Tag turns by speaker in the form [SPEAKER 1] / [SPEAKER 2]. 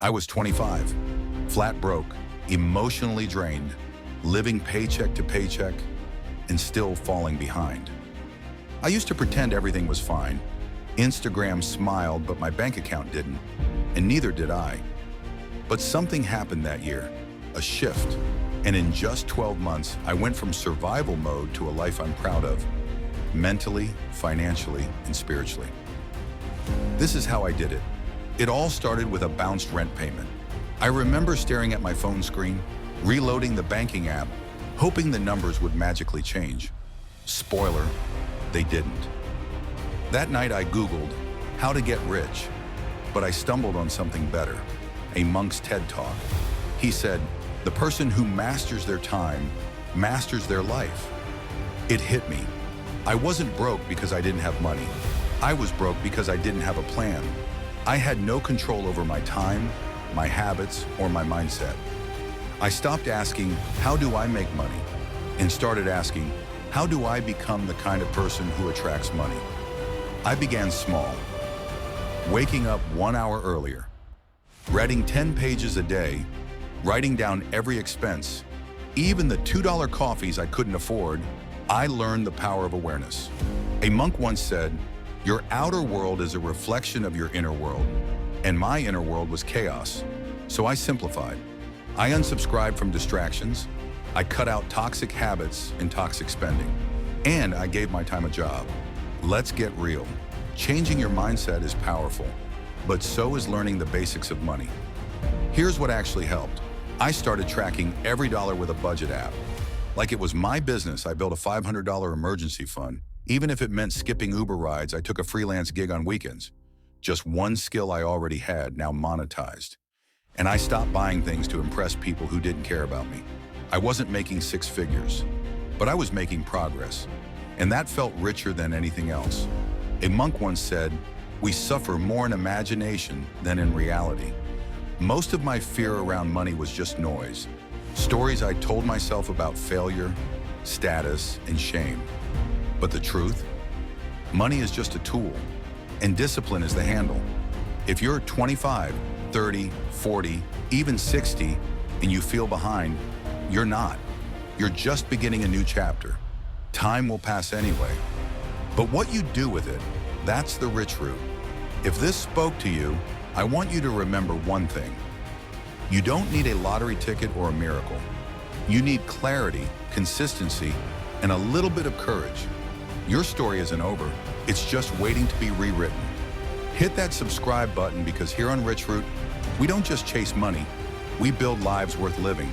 [SPEAKER 1] I was 25, flat broke, emotionally drained, living paycheck to paycheck, and still falling behind. I used to pretend everything was fine. Instagram smiled, but my bank account didn't, and neither did I. But something happened that year, a shift, and in just 12 months, I went from survival mode to a life I'm proud of, mentally, financially, and spiritually. This is how I did it. It all started with a bounced rent payment. I remember staring at my phone screen, reloading the banking app, hoping the numbers would magically change. Spoiler, they didn't. That night I Googled how to get rich, but I stumbled on something better, a monk's TED Talk. He said, the person who masters their time masters their life. It hit me. I wasn't broke because I didn't have money. I was broke because I didn't have a plan. I had no control over my time, my habits, or my mindset. I stopped asking, how do I make money? And started asking, how do I become the kind of person who attracts money? I began small, waking up 1 hour earlier, reading 10 pages a day, writing down every expense, even the $2 coffees I couldn't afford. I learned the power of awareness. A monk once said, your outer world is a reflection of your inner world, and my inner world was chaos. So I simplified. I unsubscribed from distractions, I cut out toxic habits and toxic spending, and I gave my time a job. Let's get real. Changing your mindset is powerful, but so is learning the basics of money. Here's what actually helped. I started tracking every dollar with a budget app. Like it was my business, I built a $500 emergency fund. Even if it meant skipping Uber rides, I took a freelance gig on weekends. Just one skill I already had, now monetized. And I stopped buying things to impress people who didn't care about me. I wasn't making 6 figures, but I was making progress. And that felt richer than anything else. A monk once said, we suffer more in imagination than in reality. Most of my fear around money was just noise. Stories I told myself about failure, status, and shame. But the truth? Money is just a tool, and discipline is the handle. If you're 25, 30, 40, even 60, and you feel behind, you're not. You're just beginning a new chapter. Time will pass anyway. But what you do with it, that's the rich route. If this spoke to you, I want you to remember one thing. You don't need a lottery ticket or a miracle. You need clarity, consistency, and a little bit of courage. Your story isn't over. It's just waiting to be rewritten. Hit that subscribe button because here on Rich Route, we don't just chase money, we build lives worth living.